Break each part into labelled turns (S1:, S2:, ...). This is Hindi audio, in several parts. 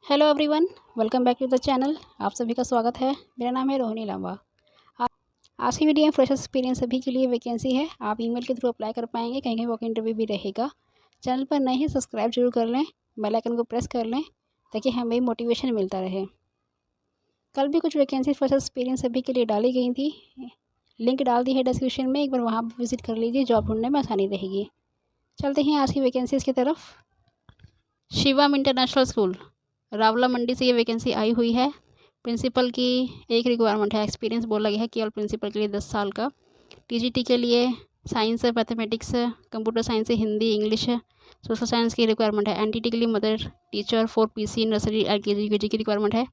S1: Hello everyone, welcome back to the channel. आप सभी का स्वागत है। मेरा नाम है रोहिणी लांबा। आ- आज की वीडियो में फ्रेशर्स एक्सपीरियंस सभी के लिए वैकेंसी है। आप ईमेल के थ्रू अप्लाई कर पाएंगे, कहीं कहीं वॉक इंटरव्यू भी रहेगा। चैनल पर नए हैं, सब्सक्राइब जरूर कर लें, बेल आइकन को प्रेस कर लें ताकि हमें मोटिवेशन मिलता रहे। कल भी कुछ वैकेंसी फ्रेशर्स एक्सपीरियंस सभी के लिए डाली गई थी। लिंक डाल दी है डिस्क्रिप्शन में, एक बार वहाँ पर विजिट कर लीजिए, जॉब ढूंढने में आसानी रहेगी। चलते हैं आज की वैकेंसीज़ की तरफ। शिवम इंटरनेशनल स्कूल रावला मंडी से ये वैकेंसी आई हुई है। प्रिंसिपल की एक रिक्वायरमेंट है, एक्सपीरियंस बोला गया है केवल प्रिंसिपल के लिए 10 साल का। टीजीटी के लिए science, mathematics, computer science, Hindi, English, social science की रिक्वायरमेंट है। एनटीटी के लिए mother teacher for PC nursery LKG UKG की रिक्वायरमेंट है।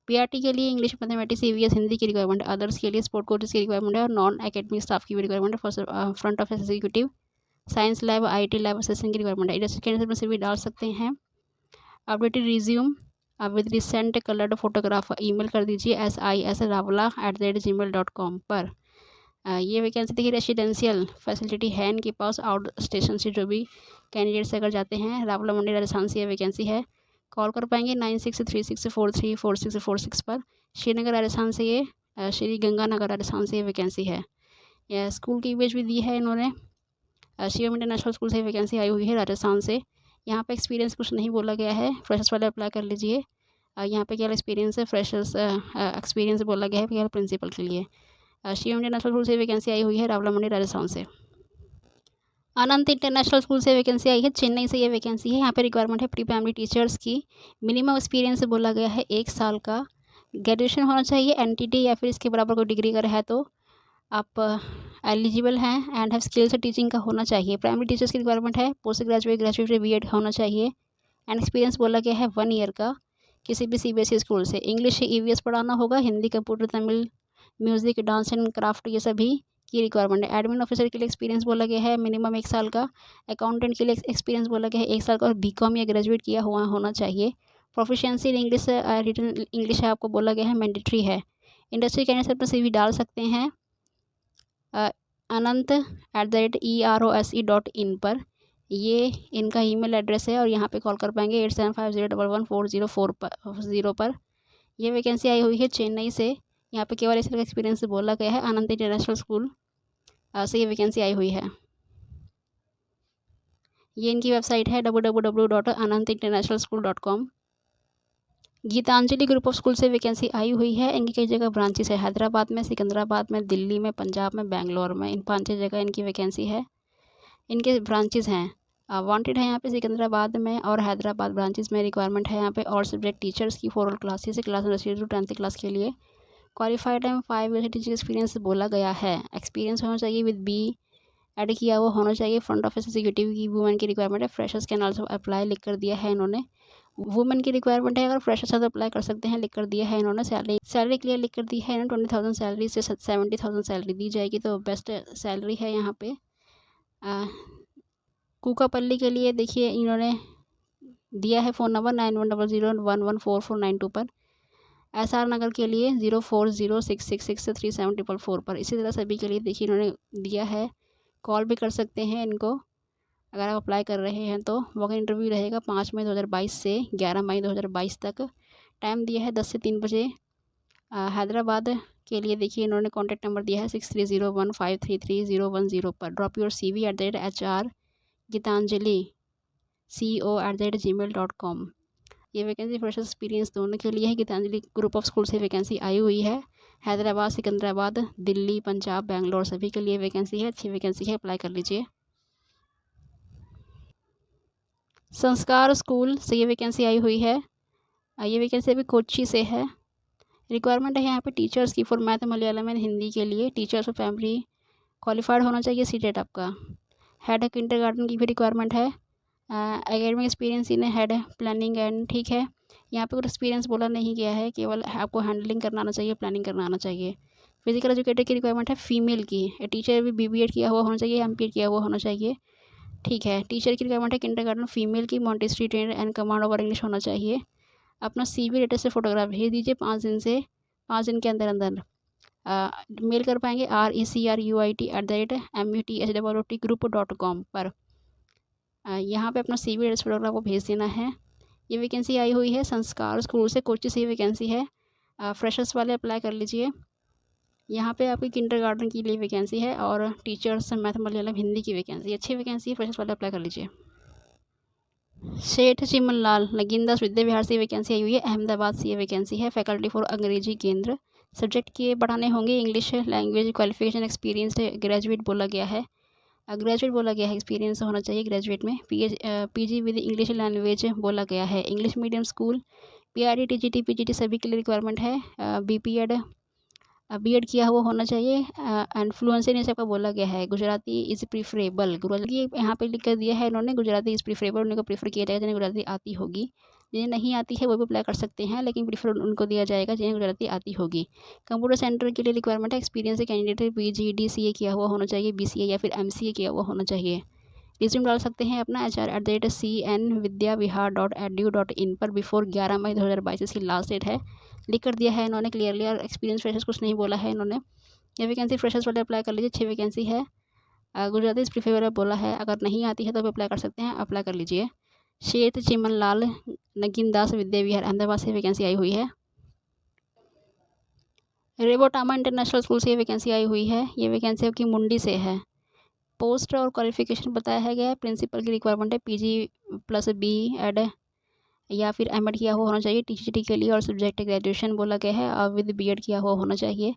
S1: पीआरटी के लिए इंग्लिश, मैथमेटिक्स, ईवीएस, हिंदी की रिक्वायरमेंट है। अदर्स के लिए स्पोर्ट कोचेस की रिक्वायरमेंट है और नॉन एकेडमिक स्टाफ की भी रिक्वायरमेंट है। Front office executive, science lab, IT lab assistant की रिक्वायरमेंट है। इंडस्ट्री कैंडिडेट में से भी डाल सकते हैं। Updated resume with recent coloured photograph email कर दीजिए SIS-ravla@gmail.com पर। ये वैकेंसी देखिए रेसिडेंशियल फैसिलिटी है इनके पास। आउट स्टेशन से जो भी कैंडिडेट्स अगर जाते हैं, रावला मंडी राजस्थान से ये वैकेंसी है। कॉल कर पाएंगे 9636434646 पर। श्रीनगर राजस्थान से ये श्री गंगानगर राजस्थान से ये वैकेंसी है। यह स्कूल की इमेज भी दी है इन्होंने। शिवम इंटरनेशनल स्कूल से वैकेंसी आई हुई है राजस्थान से। यहाँ पे एक्सपीरियंस कुछ नहीं बोला गया है, फ्रेशर्स वाले अप्लाई कर लीजिए। यहाँ पे केवल एक्सपीरियंस है, फ्रेशर्स एक्सपीरियंस बोला गया है केवल प्रिंसिपल के लिए। शिवम इंटरनेशनल स्कूल से वैकेंसी आई हुई है रावला मंडी राजस्थान से। अनंत इंटरनेशनल स्कूल से वैकेंसी आई है, चेन्नई से ये वैकेंसी है। यहाँ पे रिक्वायरमेंट है प्री प्राइमरी टीचर्स की। मिनिमम एक्सपीरियंस बोला गया है 1 साल का। ग्रेजुएशन होना चाहिए, एनटीटी या फिर इसके बराबर कोई डिग्री अगर है तो आप एलिजिबल हैं। एंड हैव स्किल्स टीचिंग का होना चाहिए। प्राइमरी टीचर्स की रिक्वायरमेंट है, पोस्ट ग्रेजुएट, ग्रेजुएट, बीएड होना चाहिए। एंड एक्सपीरियंस बोला गया है 1 ईयर का किसी भी सीबीएसई स्कूल से। इंग्लिश ईवीएस पढ़ाना होगा, Hindi, computer, Tamil, music, dance and craft ये सभी की रिक्वायरमेंट है। एडमिन ऑफिसर के लिए एक्सपीरियंस बोला गया है मिनिमम 1 साल का। अकाउंटेंट के लिए एक्सपीरियंस बोला गया है 1 साल का और बीकॉम या ग्रेजुएट किया हुआ होना चाहिए। Proficiency in English, written English है आपको बोला गया है, मैंडेटरी है। इंडस्ट्री कैंडिडेट पर CV डाल सकते हैं anant@erose.in पर। ये इनका ईमेल एड्रेस है और यहाँ पे कॉल कर पाएंगे 87501140 पर। यह वैकेंसी आई हुई है चेन्नई से। यहाँ पे केवल इस तरह का एक्सपीरियंस बोला गया है। अनंत इंटरनेशनल स्कूल से ये वैकेंसी आई हुई है। ये इनकी वेबसाइट है www.anantinternationalschool.com। Geetanjali group of school से वैकेंसी आई हुई है। इनकी कई जगह ब्रांचेस है, हैदराबाद में, सिकंदराबाद में, दिल्ली में, पंजाब में, बेंगलोर में। इन 5-6 जगह इनकी वैकेंसी है, इनके ब्रांचेस हैं। वांटेड है यहाँ पे सिकंदराबाद में और हैदराबाद ब्रांचेस में। रिक्वायरमेंट है यहाँ पे ऑल सब्जेक्ट टीचर्स की, 4 classes, class nursery to 10th class के लिए। क्वालिफाइड है, 5 ईयर टीचिंग एक्सपीरियंस बोला गया है। एक्सपीरियंस होना चाहिए विद बी एड किया हुआ होना चाहिए। फ्रंट ऑफिस एग्जीक्यूटिव की वुमेन की रिक्वायरमेंट है। फ्रेशर्स कैन ऑल्सो अप्लाई लिख कर दिया है इन्होंने। वुमेन की रिक्वायरमेंट है, अगर फ्रेशर्स है तो अप्लाई कर सकते हैं, लिख कर दिया है इन्होंने। सैलरी क्लियर लिख कर दी है इन्होंने। 20,000 सैलरी से 70,000 सैलरी दी जाएगी, तो बेस्ट सैलरी है यहाँ पे। कूकापल्ली के लिए देखिए इन्होंने दिया है फ़ोन नंबर 9100114492 पर। SR नगर के लिए 0406663744 पर। इसी तरह सभी के लिए देखिए इन्होंने दिया है, कॉल भी कर सकते हैं इनको अगर आप अप्लाई कर रहे हैं तो। वॉक इंटरव्यू रहेगा 5 मई 2022 से 11 मई 2022 तक। टाइम दिया है 10 से 3 बजे। हैदराबाद के लिए देखिए इन्होंने कॉन्टैक्ट नंबर दिया है 6301533010 पर। Drop your CV @HR Geetanjali CO@gmail.com। ये वैकेंसी फ्रेशर्स एक्सपीरियंस दोनों के लिए है। गीतांजलि ग्रुप ऑफ स्कूल से वैकेंसी आई हुई है। हैदराबाद, सिकंदराबाद, दिल्ली, पंजाब, बेंगलोर सभी के लिए वैकेंसी है। अच्छी वैकेंसी है, अप्लाई कर लीजिए। संस्कार स्कूल से ये वैकेंसी आई हुई है। ये वैकेंसी अभी कोच्चि से है। रिक्वायरमेंट है यहाँ पे टीचर्स की for math, Malayalam and Hindi के लिए। टीचर्स और प्राइमरी क्वालिफाइड होना चाहिए, सीटेट आपका। हेड किंडरगार्टन की भी रिक्वायरमेंट है। Academic experience in head planning and, ठीक है। यहाँ पे कुछ एक्सपीरियंस बोला नहीं गया है, केवल आपको हैंडलिंग करना आना चाहिए, प्लानिंग करना आना चाहिए। फिजिकल एजुकेटर की रिक्वायरमेंट है फीमेल की। टीचर भी BBEd किया हुआ होना चाहिए, MPEd किया हुआ होना चाहिए, ठीक है। टीचर की रिक्वायरमेंट है किंडरगार्टन फीमेल की, Montessori trainer and command over English होना चाहिए। अपना CV लेटेस्ट से फोटोग्राफ भेज दीजिए 5 दिन के अंदर अंदर। मेल कर पाएंगे recruit@muthwot group.com पर। यहाँ पे अपना CV लेटेस्ट फोटोग्राफ को भेज देना है। ये वैकेंसी आई हुई है संस्कार स्कूल से, कोची से ये वैकेंसी है। फ्रेशर्स वाले अप्लाई कर लीजिए। यहाँ पे आपकी किंडरगार्टन के लिए वैकेंसी है और टीचर्स मैथ मलयालम हिंदी की वैकेंसी, अच्छी वैकेंसी है, फ्रेशर्स वाले अप्लाई कर लीजिए। सेठ चिमन लाल नगीनदास विद्या विहार से वैकेंसी आई हुई है, अहमदाबाद से ये वैकेंसी है। फैकल्टी फॉर अंग्रेजी केंद्र, सब्जेक्ट के पढ़ाने होंगे English language, qualification experience graduate बोला गया है, ग्रेजुएट बोला गया है, एक्सपीरियंस होना चाहिए ग्रेजुएट में। पीजी विद इंग्लिश लैंग्वेज बोला गया है। English medium school, PRD TGT PGT सभी के लिए रिक्वायरमेंट है। बीपीएड बीएड किया हुआ होना चाहिए एंड फ्लुएंसी ने सबका बोला गया है। गुजराती इज़ प्रीफरेबल, गुजराती यहाँ पे लिख कर दिया है इन्होंने, गुजराती इज़ प्रीफरेबल, उनको प्रीफर किया जाएगा जिन्हें गुजराती आती होगी। जिन्हें नहीं आती है वो भी अप्लाई कर सकते हैं, लेकिन प्रीफर उनको दिया जाएगा जिन्हें गुजराती आती होगी। कंप्यूटर सेंटर के लिए रिक्वायरमेंट है, एक्सपीरियंस कैंडिडेट पीजीडीसीए किया हुआ होना चाहिए, बीसीए या फिर एमसीए किया हुआ होना चाहिए। रिज्यूम डाल सकते हैं अपना hr@cnvidyaVihar.edu.in पर बिफोर 11 मई 2022 इसकी लास्ट डेट है। लिख कर दिया है इन्होंने क्लियरली, और एक्सपीरियंस फ्रेशर्स कुछ नहीं बोला है इन्होंने। ये वैकेंसी फ्रेशर्स वाले अप्लाई कर लीजिए, 6 वैकेंसी है। गुजराती इस प्रीफरेबल बोला है, अगर नहीं आती है तो भी अप्लाई कर सकते हैं, अप्लाई कर लीजिए। शेत चिमन लाल नगीनदास विद्या विहार अहमदाबाद से वैकेंसी आई हुई है। रेबोटामा इंटरनेशनल स्कूल से ये वैकेंसी आई हुई है। ये वैकेंसी आपकी मुंडी से है। पोस्ट और क्वालिफिकेशन बताया गया है। प्रिंसिपल की रिक्वायरमेंट है, PG+B एड या फिर एमएड किया हुआ होना चाहिए टीजीटी के लिए, और सब्जेक्ट ग्रेजुएशन बोला गया है और विद बीएड किया हुआ होना चाहिए।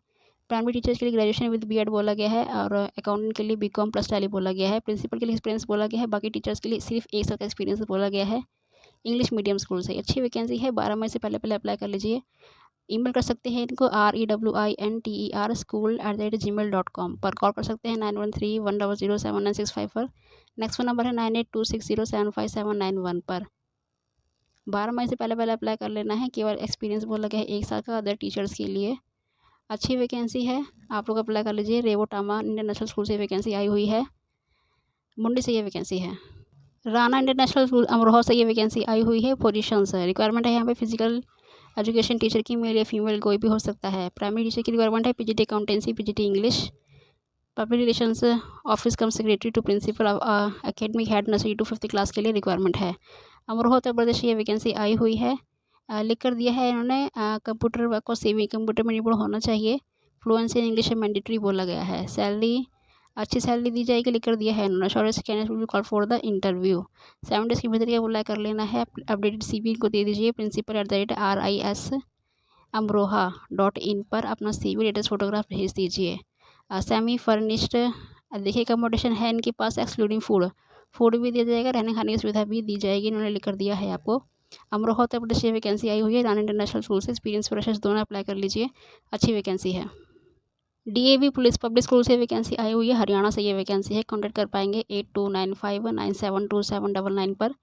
S1: प्राइमरी टीचर्स के लिए ग्रेजुएशन विद बीएड बोला गया है, और अकाउंटेंट के लिए बीकॉम प्लस टैली बोला गया है। प्रिंसिपल के लिए एक्सपीरियंस बोला गया है, बाकी टीचर्स के लिए सिर्फ 1 साल का एक्सपीरियंस बोला गया है। इंग्लिश मीडियम स्कूल से अच्छी वैकेंसी है, 12 मई से पहले अप्लाई कर लीजिए। ईमेल कर सकते हैं इनको rewinter@gmail.com पर। कॉल कर सकते हैं 9131007965 पर। नेक्स्ट फ़ोन नंबर है 9826075791 पर। 12 मई से पहले अप्लाई कर लेना है। केवल एक्सपीरियंस बोला गया है 1 साल का अदर टीचर्स के लिए। अच्छी वैकेंसी है, आप लोग अप्लाई कर लीजिए। रेवोटामा इंटरनेशनल स्कूल से वैकेंसी आई हुई है, मुंडी से ये वैकेंसी है। राना इंटरनेशनल स्कूल अमरोहा से ये वैकेंसी आई हुई है। पोजीशंस है, रिक्वायरमेंट है यहाँ पे फिजिकल एजुकेशन टीचर की, मेल या फीमेल कोई भी हो सकता है। प्राइमरी टीचर की रिक्वायरमेंट है, PGT accountancy, PGT English. Public relations office cum secretary to principal academic head nursery to 5th class के लिए रिक्वायरमेंट है। अमरोहा उत्तर प्रदेश ये वैकेंसी आई हुई है। लिख कर दिया है इन्होंने, कंप्यूटर को सेवी कंप्यूटर में निपुण होना चाहिए, फ्लुएंसी इन इंग्लिश मैंडेटरी बोला गया है। सैलरी अच्छी सैलरी दी जाएगी, लिख कर दिया है इन्होंने। Shortest candidate will be call for the interview. 7 days के भीतर ये अप्लाई कर लेना है। अपडेटेड CV को दे दीजिए principal@RIS Amroha.in पर अपना CV लेटेस्ट फोटोग्राफ भेज दीजिए। सेमी फर्निश्ड देखिए अकोमोडेशन है इनके पास, एक्सक्लूडिंग फूड भी दिया जाएगा, रहने खाने की सुविधा भी दी जाएगी, इन्होंने लिख कर दिया है आपको। अमरोहा उत्तर प्रदेश ये वैकेंसी आई हुई है। राना इंटरनेशनल स्कूल से एक्सपीरियंस फ्रेशर्स दोनों अप्लाई कर लीजिए, अच्छी वैकेंसी है। DAV पुलिस पब्लिक स्कूल से वैकेंसी आई हुई है, हरियाणा से ये वैकेंसी है। कॉन्टैक्ट कर पाएंगे 8295972799 पर।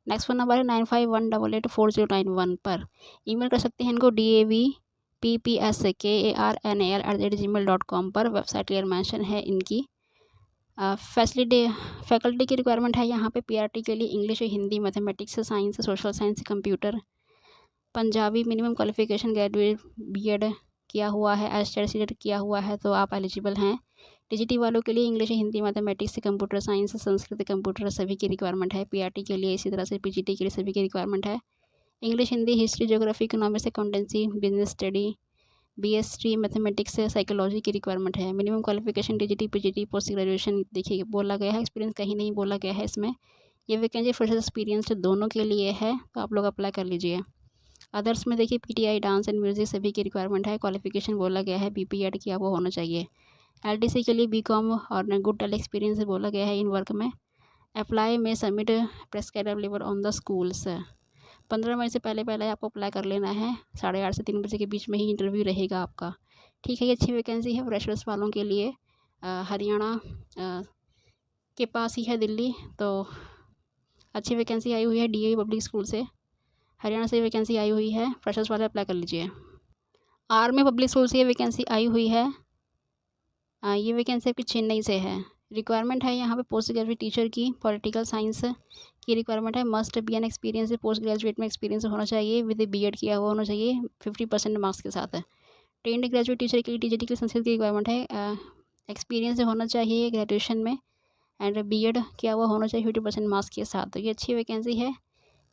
S1: नेक्स्ट फ़ोन नंबर है 9518840991 पर। ईमेल कर सकते हैं इनको davppskarnal@gmail.com पर। वेबसाइट क्लियर मेंशन है इनकी। फैकल्टी की रिक्वायरमेंट है यहाँ पे PRT के लिए English, Hindi, mathematics, science, social science, computer, Punjabi. Minimum qualification graduate BEd किया हुआ है, एस्टेट किया हुआ है तो आप एलिजिबल हैं। टीजीटी वालों के लिए English, Hindi, mathematics, computer science, Sanskrit, computer सभी की रिक्वायरमेंट है। PRT के लिए इसी तरह से PGT के लिए सभी की रिक्वायरमेंट है। English, Hindi, history, geography, economics, accountancy, business study, BSc mathematics, psychology की रिक्वायरमेंट है। Minimum qualification TGT PGT post graduation देखिए बोला गया है, एक्सपीरियंस कहीं नहीं बोला गया है इसमें। ये वैकेंसी फ्रेशर एक्सपीरियंस दोनों के लिए है, तो आप लोग अप्लाई कर लीजिए। अदर्स में देखिए PTI डांस एंड म्यूजिक सभी की रिक्वायरमेंट है। क्वालिफिकेशन बोला गया है BPEd किया वो होना चाहिए। LDC के लिए BCom और गुड टेल एक्सपीरियंस बोला गया है इन वर्क में। अप्लाई में submit prescribe level on the schools. 15 मई से पहले आपको अप्लाई कर लेना है। 8:30 से 3 बजे के बीच में ही इंटरव्यू रहेगा आपका, ठीक है। ये अच्छी वैकेंसी है फ्रेशर्स वालों के लिए। हरियाणा के पास ही है दिल्ली, तो अच्छी वैकेंसी आई हुई है। DAV पब्लिक स्कूल से हरियाणा से वैकेंसी आई हुई है, फ्रेशर्स वाले अप्लाई कर लीजिए। आर्मी पब्लिक स्कूल से ये वैकेंसी आई हुई है। ये वैकेंसी आपकी चेन्नई से है। रिक्वायरमेंट है यहाँ पे पोस्ट ग्रेजुएट टीचर की, पॉलिटिकल साइंस की रिक्वायरमेंट है। Must be an experience, post graduate में एक्सपीरियंस होना चाहिए, विद BEd किया हुआ होना चाहिए 50% मार्क्स के साथ। ट्रेंड ग्रेजुएट टीचर के लिए TGT की संस्कृत की रिक्वायरमेंट है। एक्सपीरियंस होना चाहिए ग्रेजुएशन में एंड BEd किया हुआ होना चाहिए 50% मार्क्स के साथ। तो ये अच्छी वैकेंसी है।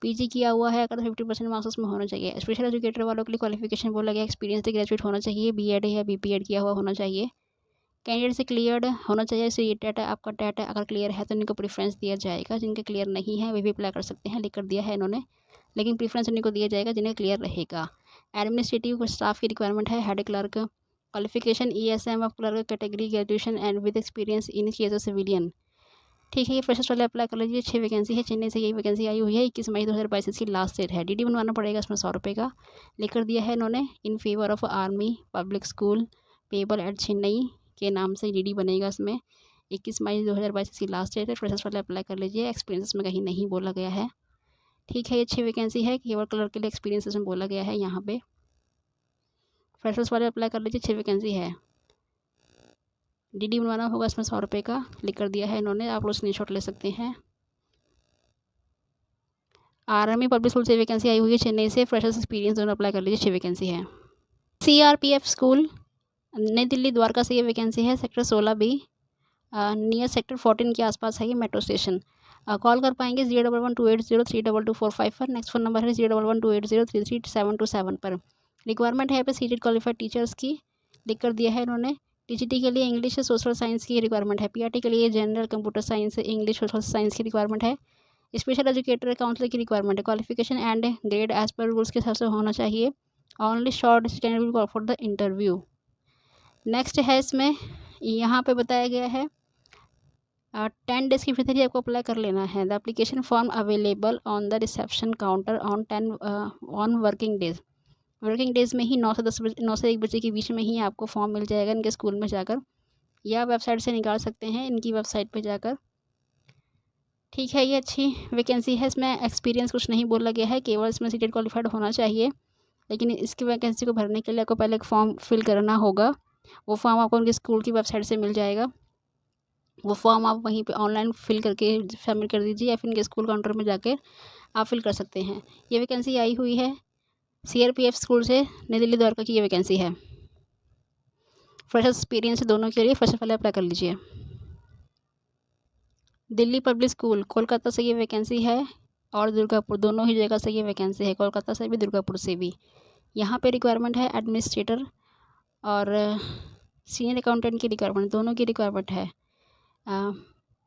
S1: पीजी किया हुआ है अगर 50% मार्क्स उसमें होना चाहिए। स्पेशल एजुकेटर वालों के लिए क्वालिफिकेशन बोला गया एक्सपीरियंस ग्रेजुएट होना चाहिए, बीएड या बीपीएड किया हुआ होना चाहिए। कैंडिडेट से क्लियर्ड होना चाहिए। जैसे ये टेट है, आपका टेट अगर क्लियर है तो इनको प्रेफरेंस दिया जाएगा। जिनके क्लियर नहीं है वे भी अप्लाई कर सकते हैं, लिख कर दिया है इन्होंने, लेकिन प्रेफरेंस उनको दिया जाएगा जिन्हें क्लियर रहेगा। एडमिनिस्ट्रेटिव स्टाफ की रिक्वायरमेंट है। Head clerk qualification ESM of clerk category graduation and with experience in case of civilian. ठीक है, ये फ्रेशर्स वाले अप्लाई कर लीजिए। 6 वैकेंसी है, चेन्नई से यही वैकेंसी आई हुई है। 21 मई 2022 इसकी लास्ट डेट है। DD बनवाना पड़ेगा इसमें 100 रुपये का, लिख कर दिया है इन्होंने। In favour of army public school payable eight Chennai के नाम से DD बनेगा इसमें। 21 मई 2022 इसकी लास्ट डेट है। फ्रेशर्स वाले अप्लाई कर लीजिए। एक्सपीरियंस में कहीं नहीं बोला गया है। ठीक है, ये 6 वैकेंसी है, केवल क्लर्क के लिए एक्सपीरियंस इसमें बोला गया है। यहाँ पे फ्रेशर्स वाले अप्लाई कर लीजिए। 6 वैकेंसी है। DD बनवाना होगा इसमें 100 रुपये का, लिख कर दिया है इन्होंने, आप लोग स्क्रीनशॉट ले सकते हैं। आर्मी पब्लिक स्कूल से वैकेंसी आई हुई है चेन्नई से। फ्रेशर्स एक्सपीरियंस दोनों अप्लाई कर लीजिए। 6 वैकेंसी है। CRPF स्कूल नई दिल्ली द्वारका से ये वैकेंसी है। सेक्टर 16B नियर सेक्टर 14 के आसपास है ये मेट्रो स्टेशन। कॉल कर पाएंगे 01128032245 पर। नेक्स्ट फ़ोन नंबर है 01128033727 पर। रिक्वायरमेंट है यहाँ पे सीटेड क्वालिफाइड टीचर्स की, लिख कर दिया है इन्होंने। TGT के लिए इंग्लिश सोशल साइंस की रिक्वायरमेंट है। PRT के लिए general computer science English social science की रिक्वायरमेंट है। स्पेशल एजुकेटर काउंसलर की रिक्वायरमेंट है। Qualification and grade as per rules के हिसाब से होना चाहिए। Only short can be for the interview. Next है इसमें यहाँ पे बताया गया है 10 डेज़ के भीतर ही आपको अप्लाई कर लेना है। The application form available on the reception counter on working days. Working days में ही 9 से 10 बजे 9 से 1 बजे के बीच में ही आपको फॉर्म मिल जाएगा इनके स्कूल में जाकर, या वेबसाइट से निकाल सकते हैं इनकी वेबसाइट पे जाकर। ठीक है, ये अच्छी वैकेंसी है। इसमें एक्सपीरियंस कुछ नहीं बोला गया है, केवल इसमें सीटेड क्वालिफाइड होना चाहिए। लेकिन इसकी वैकेंसी को भरने के लिए आपको पहले एक फॉर्म फिल करना होगा। वो फॉर्म आपको उनके स्कूल की वेबसाइट से मिल जाएगा। वो फॉर्म आप वहीं पे ऑनलाइन फिल करके सबमिट कर दीजिए, या फिर इनके स्कूल काउंटर में जाकर आप फिल कर सकते हैं। ये वैकेंसी आई हुई है CRPF स्कूल से, नई दिल्ली द्वारका की ये वैकेंसी है। फ्रेशर्स एक्सपीरियंस दोनों के लिए फ्रेशर वाले अप्लाई कर लीजिए। दिल्ली पब्लिक स्कूल कोलकाता से ये वैकेंसी है, और दुर्गापुर दोनों ही जगह से ये वैकेंसी है, कोलकाता से भी दुर्गापुर से भी। यहाँ पे रिक्वायरमेंट है एडमिनिस्ट्रेटर और सीनियर अकाउंटेंट की रिक्वायरमेंट, दोनों की रिक्वायरमेंट है।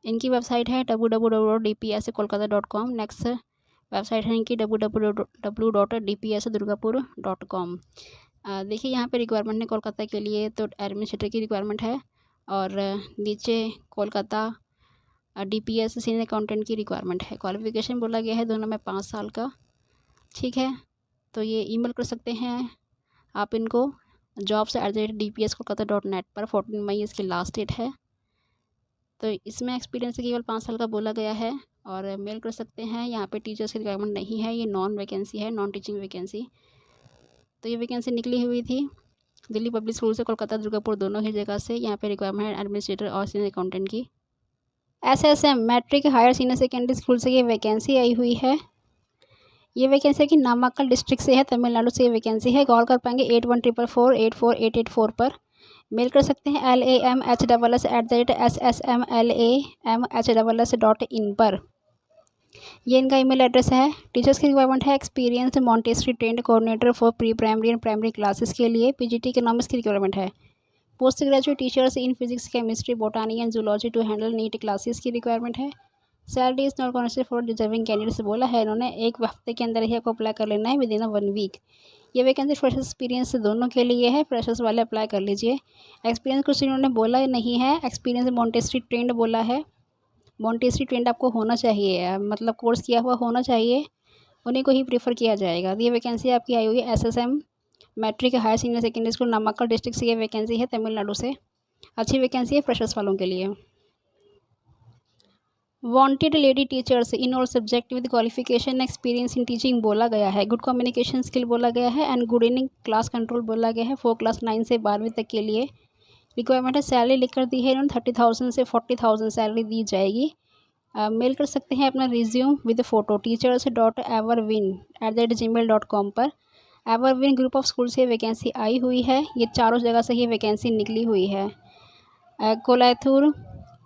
S1: इनकी वेबसाइट है www.dpskolkata.com। नेक्स्ट वेबसाइट है इनकी www.dpsdurgapur.com। देखिए यहाँ पे रिक्वायरमेंट है कोलकाता के लिए तो एडमिनिस्ट्रेटर की रिक्वायरमेंट है, और नीचे कोलकाता DPS सीनियर अकाउंटेंट की रिक्वायरमेंट है। क्वालिफिकेशन बोला गया है दोनों में 5 साल का। ठीक है, तो ये ईमेल कर सकते हैं आप इनको jobs@dpskolkata.net पर। 14 मई इसकी लास्ट डेट है। तो इसमें एक्सपीरियंस केवल 5 साल का बोला गया है, और मेल कर सकते हैं। यहाँ पे टीचर्स की रिक्वायरमेंट नहीं है, ये नॉन वैकेंसी है, नॉन टीचिंग वैकेंसी। तो ये वैकेंसी निकली हुई थी दिल्ली पब्लिक स्कूल से, कोलकाता दुर्गापुर दोनों ही जगह से। यहाँ पे रिक्वायरमेंट है एडमिनिस्ट्रेटर और सीनियर अकाउंटेंट की। SSM matric higher senior secondary school से ये वैकेंसी आई हुई है। ये वैकेंसी की नामाक्कल डिस्ट्रिक्ट से है, तमिलनाडु से ये वैकेंसी है। कॉल कर पाएंगे 8144484884 पर। मेल कर सकते हैं lamhss@ssmlamhss.in पर। ये इनका ईमेल एड्रेस है। टीचर्स की रिक्वायरमेंट है experience Montessori trained coordinator for pre primary and primary classes के लिए। PGT इकोनॉमिक्स की रिक्वायरमेंट है। Post graduate teachers in physics chemistry botany and zoology to handle NEET classes की रिक्वायरमेंट है। Salary is not constraint for deserving candidates बोला है इन्होंने। 1 हफ्ते के अंदर ही आपको अप्लाई कर लेना है, विदिन 1 वीक। ये वैकेंसी फ्रेशर्स एक्सपीरियंस दोनों के लिए है, फ्रेशर्स वाले अप्लाई कर लीजिए। एक्सपीरियंस कुछ इन्होंने बोला नहीं है, एक्सपीरियंस मॉन्टेसरी ट्रेंड बोला है। मॉन्टेसरी ट्रेंड आपको होना चाहिए, मतलब कोर्स किया हुआ होना चाहिए, उन्हीं को ही प्रीफर किया जाएगा। ये वैकेंसी आपकी आई हुई है SSM matric higher senior secondary school Namakkal district से ये वैकेंसी है, तमिलनाडु से। अच्छी वैकेंसी है फ्रेशर्स वालों के लिए। Wanted lady teachers in all subject with qualification experience in teaching बोला गया है। गुड कम्युनिकेशन स्किल बोला गया है, and good in class control बोला गया है। 4 क्लास 9 से 12वीं तक के लिए रिक्वायरमेंट है। सैलरी लिख कर दी है इन्होंने, 30,000 से 40,000 सैलरी दी जाएगी। मेल कर सकते हैं अपना रिज्यूम विद फ़ोटो teachers.everwin@gmail.com पर। एवरविन ग्रुप ऑफ स्कूल से वैकेंसी आई हुई है, ये चारों जगह से ये वैकेंसी निकली हुई है। कोलाथूर,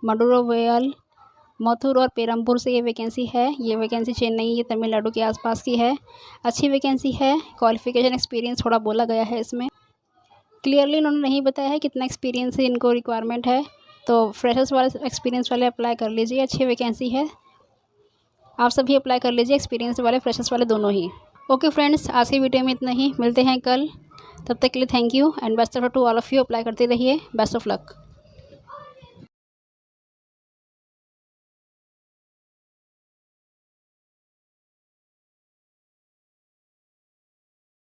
S1: मडुरोवेयल, मथुर और पेरम्बूर से ये वैकेंसी है। ये वैकेंसी चेन्नई, ये तमिलनाडु के आसपास की है। अच्छी वैकेंसी है। क्वालिफ़िकेशन एक्सपीरियंस थोड़ा बोला गया है इसमें, क्लियरली इन्होंने नहीं बताया है कितना एक्सपीरियंस इनको रिक्वायरमेंट है। तो फ्रेशर्स वाले, एक्सपीरियंस वाले अप्लाई कर लीजिए, अच्छी वैकेंसी है। आप सभी अप्लाई कर लीजिए, एक्सपीरियंस वाले, फ्रेशर्स वाले, दोनों ही। ओके फ्रेंड्स, आज की वीडियो में इतना ही। मिलते हैं कल, तब तक के लिए thank you and best of luck to all of you. Apply करते रहिए। Best of luck.